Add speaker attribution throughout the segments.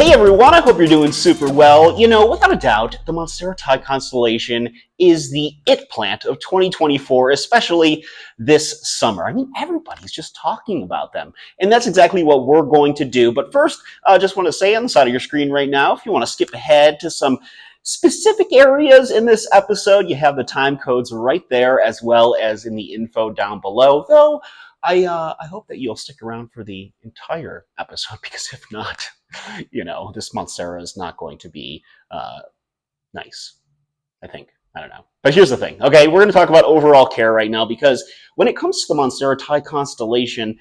Speaker 1: Hey everyone, I hope you're doing super well. You know, without a doubt, the Monstera Thai Constellation is the it plant of 2024, especially this summer. I mean, everybody's just talking about them. And that's exactly what we're going to do. But first, I just want to say on the side of your screen right now, if you want to skip ahead to some specific areas in this episode, you have the time codes right there, as well as in the info down below. Though, I hope that you'll stick around for the entire episode, because if not, you know, this Monstera is not going to be nice, I think. I don't know. But here's the thing. Okay, we're going to talk about overall care right now, because when it comes to the Monstera Thai Constellation,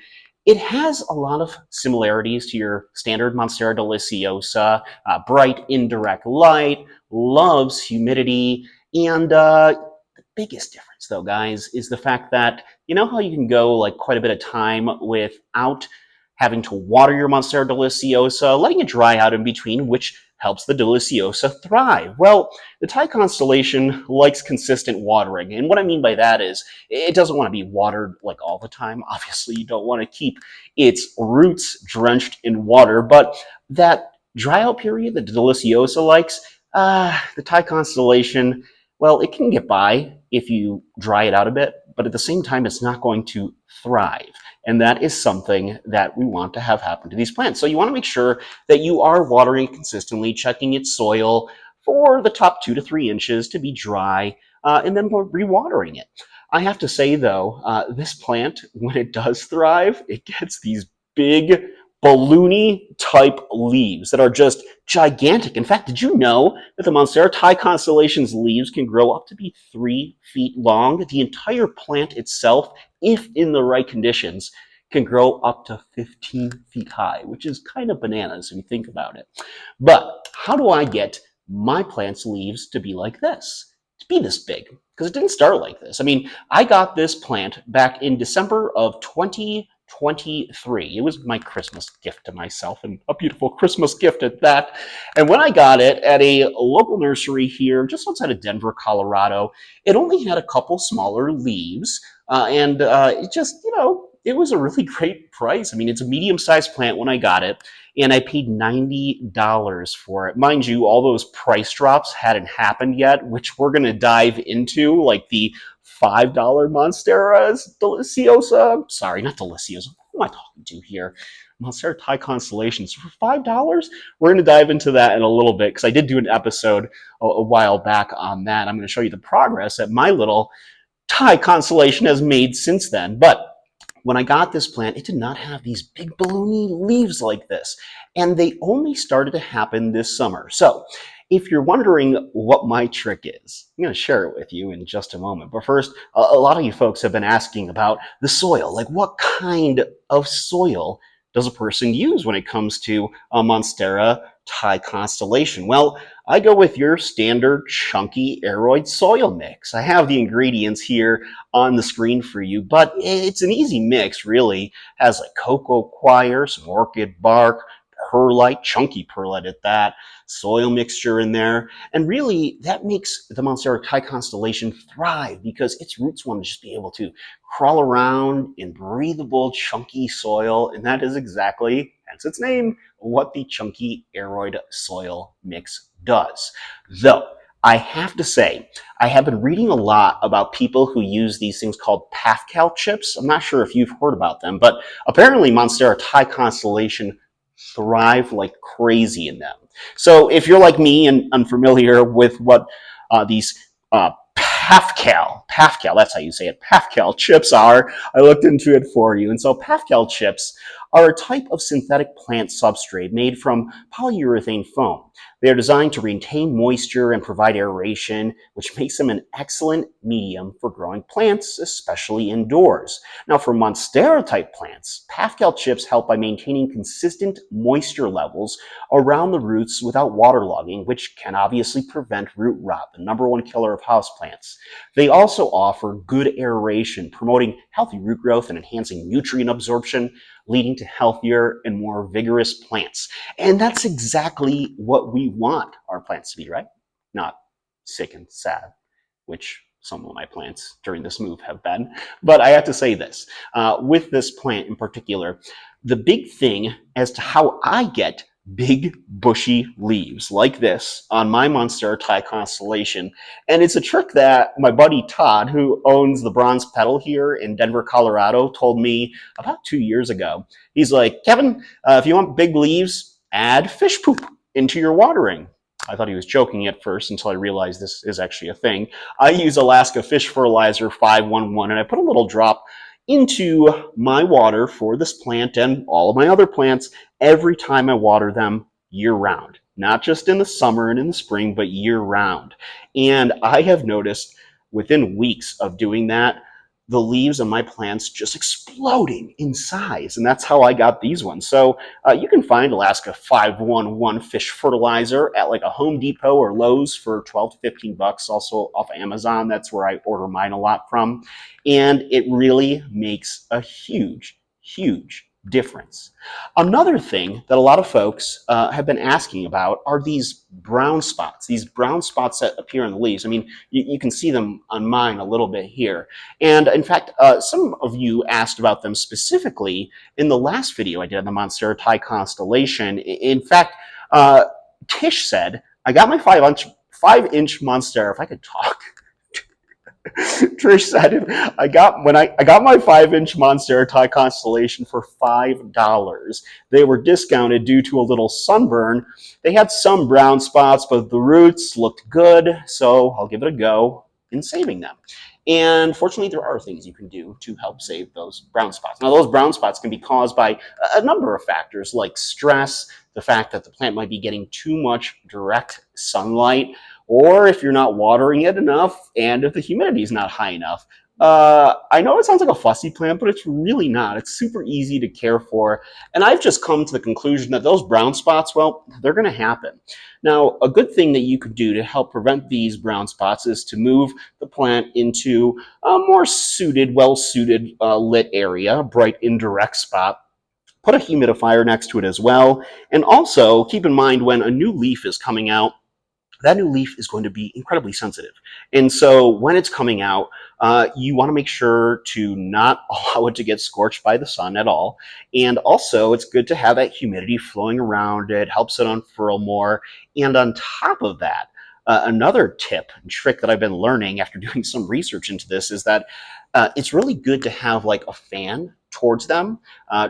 Speaker 1: it has a lot of similarities to your standard Monstera deliciosa. Bright indirect light, loves humidity, and the biggest difference, though, guys, is the fact that, you know how you can go like quite a bit of time without having to water your Monstera deliciosa, letting it dry out in between, which helps the deliciosa thrive. Well, the Thai Constellation likes consistent watering, and what I mean by that is it doesn't want to be watered like all the time. Obviously, you don't want to keep its roots drenched in water, but that dry out period that the deliciosa likes, the Thai Constellation, well, it can get by if you dry it out a bit, but at the same time, it's not going to thrive. And that is something that we want to have happen to these plants. So you want to make sure that you are watering consistently, checking its soil for the top 2 to 3 inches to be dry, and then rewatering it. I have to say, though, this plant, when it does thrive, it gets these big balloony type leaves that are just gigantic. In fact, did you know that the Monstera Thai Constellation's leaves can grow up to be 3 feet long? The entire plant itself, if in the right conditions, can grow up to 15 feet high, which is kind of bananas if you think about it. But how do I get my plant's leaves to be like this, to be this big? Because it didn't start like this. I mean, I got this plant back in December of 2023. It was my Christmas gift to myself, and a beautiful Christmas gift at that. And when I got it at a local nursery here just outside of Denver, Colorado, it only had a couple smaller leaves, and it just, you know, it was a really great price. I mean, it's a medium-sized plant when I got it, and I paid $90 for it. Mind you, all those price drops hadn't happened yet, which we're going to dive into, like the $5 Monstera's Deliciosa. Sorry, not Deliciosa. Who am I talking to here? Monstera Thai Constellations for $5. We're going to dive into that in a little bit, because I did do an episode a while back on that. I'm going to show you the progress that my little Thai Constellation has made since then. But when I got this plant, it did not have these big balloony leaves like this, and they only started to happen this summer. So if you're wondering what my trick is, I'm going to share it with you in just a moment. But first, a lot of you folks have been asking about the soil. Like, what kind of soil does a person use when it comes to a Monstera Thai Constellation? Well, I go with your standard chunky aroid soil mix. I have the ingredients here on the screen for you, but it's an easy mix, really. It has like cocoa coir, some orchid bark, perlite, chunky perlite at that, soil mixture in there. And really, that makes the Monstera Thai Constellation thrive, because its roots want to just be able to crawl around in breathable, chunky soil. And that is exactly, hence its name, what the chunky aroid soil mix does. Though, I have to say, I have been reading a lot about people who use these things called Pafcal chips. I'm not sure if you've heard about them, but apparently Monstera Thai Constellation thrive like crazy in them. So if you're like me and unfamiliar with what these Pafcal, that's how you say it, Pafcal chips are, I looked into it for you. And so Pafcal chips are a type of synthetic plant substrate made from polyurethane foam. They are designed to retain moisture and provide aeration, which makes them an excellent medium for growing plants, especially indoors. Now, for Monstera type plants, Pafcal chips help by maintaining consistent moisture levels around the roots without waterlogging, which can obviously prevent root rot, the #1 killer of houseplants. They also offer good aeration, promoting healthy root growth and enhancing nutrient absorption, leading to healthier and more vigorous plants. And that's exactly what we want our plants to be, right? Not sick and sad, which some of my plants during this move have been. But I have to say this, with this plant in particular, the big thing as to how I get big bushy leaves like this on my Monstera Thai Constellation. And it's a trick that my buddy Todd, who owns the Bronze Petal here in Denver, Colorado, told me about 2 years ago. He's like, Kevin, if you want big leaves, add fish poop into your watering. I thought he was joking at first until I realized this is actually a thing. I use Alaska Fish Fertilizer 511, and I put a little drop into my water for this plant and all of my other plants every time I water them year round, not just in the summer and in the spring, but year round. And I have noticed within weeks of doing that, the leaves on my plants just exploding in size. And that's how I got these ones. So you can find Alaska 511 fish fertilizer at like a Home Depot or Lowe's for 12 to 15 bucks. Also off Amazon. That's where I order mine a lot from. And it really makes a huge, huge difference. Another thing that a lot of folks have been asking about are these brown spots that appear in the leaves. I mean, you can see them on mine a little bit here. And in fact, some of you asked about them specifically in the last video I did on the Monstera Thai Constellation. In fact, Tish said, I got my 5-inch Monstera, if I could talk. Trish said, I got my 5-inch Monstera Thai Constellation for $5. They were discounted due to a little sunburn. They had some brown spots, but the roots looked good, so I'll give it a go in saving them. And fortunately, there are things you can do to help save those brown spots. Now, those brown spots can be caused by a number of factors like stress, the fact that the plant might be getting too much direct sunlight, or if you're not watering it enough and if the humidity is not high enough. I know it sounds like a fussy plant, but it's really not. It's super easy to care for. And I've just come to the conclusion that those brown spots, well, they're going to happen. Now, a good thing that you could do to help prevent these brown spots is to move the plant into a more suited, well-suited lit area, a bright indirect spot. Put a humidifier next to it as well. And also keep in mind when a new leaf is coming out, that new leaf is going to be incredibly sensitive. And so when it's coming out, you want to make sure to not allow it to get scorched by the sun at all. And also, it's good to have that humidity flowing around it, helps it unfurl more. And on top of that, another tip and trick that I've been learning after doing some research into this is that it's really good to have like a fan towards them,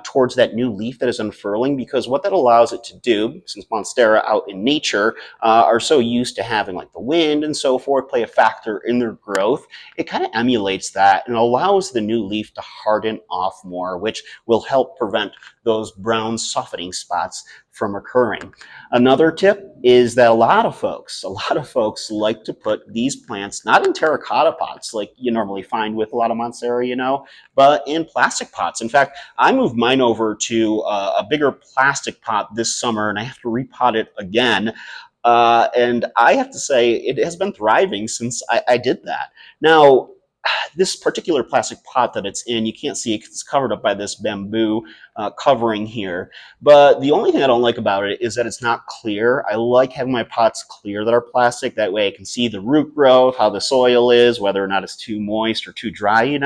Speaker 1: towards that new leaf that is unfurling, because what that allows it to do, since Monstera out in nature are so used to having like the wind and so forth play a factor in their growth, it kind of emulates that and allows the new leaf to harden off more, which will help prevent those brown softening spots from occurring. Another tip is that a lot of folks like to put these plants not in terracotta pots like you normally find with a lot of Monstera, but in plastic pots. In fact, I moved mine over to a bigger plastic pot this summer, and I have to repot it again. And I have to say, it has been thriving since I did that. Now, this particular plastic pot that it's in, you can't see it because it's covered up by this bamboo covering here. But the only thing I don't like about it is that it's not clear. I like having my pots clear that are plastic. That way I can see the root growth, how the soil is, whether or not it's too moist or too dry.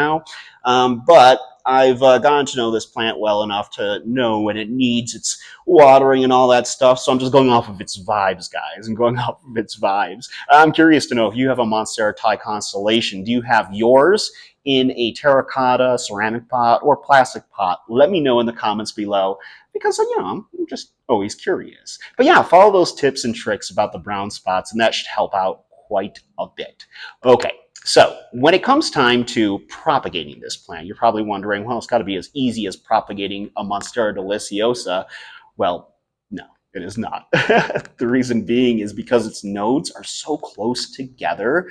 Speaker 1: But I've gotten to know this plant well enough to know when it needs its watering and all that stuff. So I'm just going off of its vibes, guys, and going off of its vibes. I'm curious to know if you have a Monstera Thai Constellation. Do you have yours in a terracotta, ceramic pot, or plastic pot? Let me know in the comments below because, I'm just always curious. But yeah, follow those tips and tricks about the brown spots, and that should help out quite a bit. Okay. So when it comes time to propagating this plant, you're probably wondering, well, it's got to be as easy as propagating a Monstera deliciosa. Well, no, it is not. The reason being is because its nodes are so close together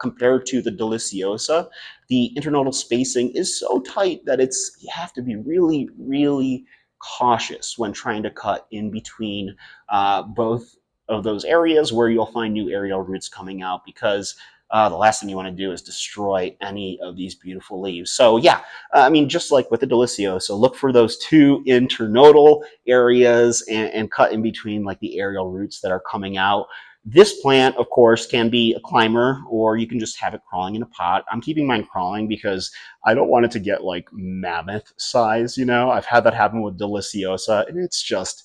Speaker 1: compared to the deliciosa. The internodal spacing is so tight that you have to be really, really cautious when trying to cut in between both of those areas where you'll find new aerial roots coming out, because the last thing you want to do is destroy any of these beautiful leaves. So yeah, just like with the deliciosa, look for those two internodal areas and cut in between like the aerial roots that are coming out. This plant, of course, can be a climber, or you can just have it crawling in a pot. I'm keeping mine crawling because I don't want it to get like mammoth size. I've had that happen with deliciosa, and it's just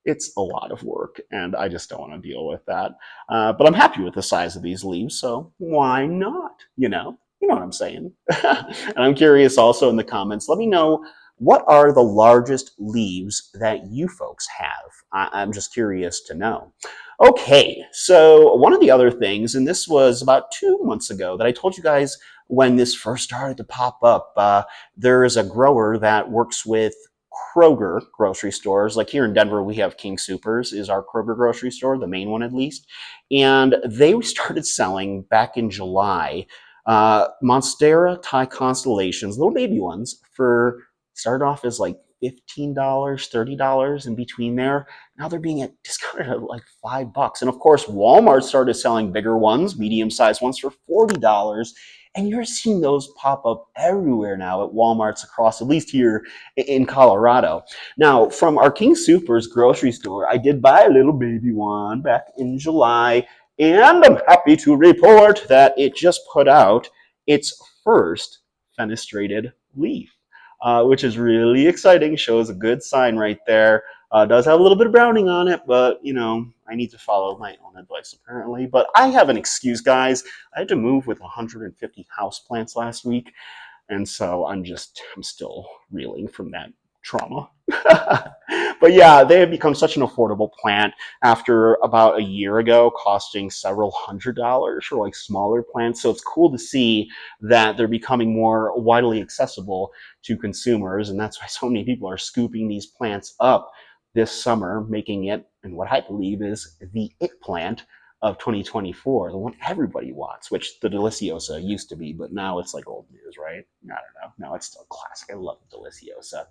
Speaker 1: It's a lot of work, and I just don't want to deal with that. But I'm happy with the size of these leaves, so why not? You know what I'm saying. And I'm curious also in the comments, let me know, what are the largest leaves that you folks have? I'm just curious to know. Okay, so one of the other things, and this was about 2 months ago, that I told you guys when this first started to pop up, there is a grower that works with Kroger grocery stores. Like here in Denver, we have King Soopers is our Kroger grocery store, the main one at least. And they started selling back in July Monstera Thai Constellations, little baby ones, for started off as like $15, $30 in between there. Now they're being discounted at like $5. And of course, Walmart started selling bigger ones, medium-sized ones for $40. And you're seeing those pop up everywhere now at Walmarts across, at least here in Colorado. Now, from our King Soopers grocery store, I did buy a little baby one back in July, and I'm happy to report that it just put out its first fenestrated leaf, which is really exciting. Shows a good sign right there. Does have a little bit of browning on it, but I need to follow my own advice apparently. But I have an excuse, guys. I had to move with 150 houseplants last week, and so I'm still reeling from that trauma. But yeah, they have become such an affordable plant after about a year ago costing several $100s for like smaller plants. So it's cool to see that they're becoming more widely accessible to consumers, and that's why so many people are scooping these plants up this summer, making it, and what I believe is the it plant of 2024, the one everybody wants, which the Deliciosa used to be, but now it's like old news, right? I don't know. No, it's still classic. I love the Deliciosa.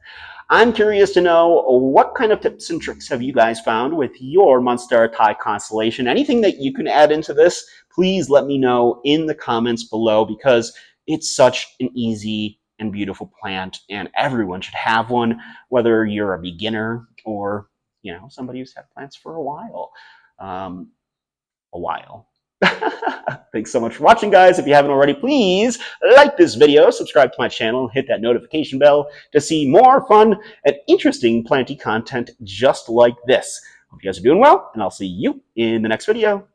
Speaker 1: I'm curious to know, what kind of tips and tricks have you guys found with your Monstera Thai Constellation? Anything that you can add into this, please let me know in the comments below, because it's such an easy and beautiful plant, and everyone should have one, whether you're a beginner or somebody who's had plants for a while. A while. Thanks so much for watching, guys. If you haven't already, please like this video, subscribe to my channel, hit that notification bell to see more fun and interesting planty content just like this. Hope you guys are doing well, and I'll see you in the next video.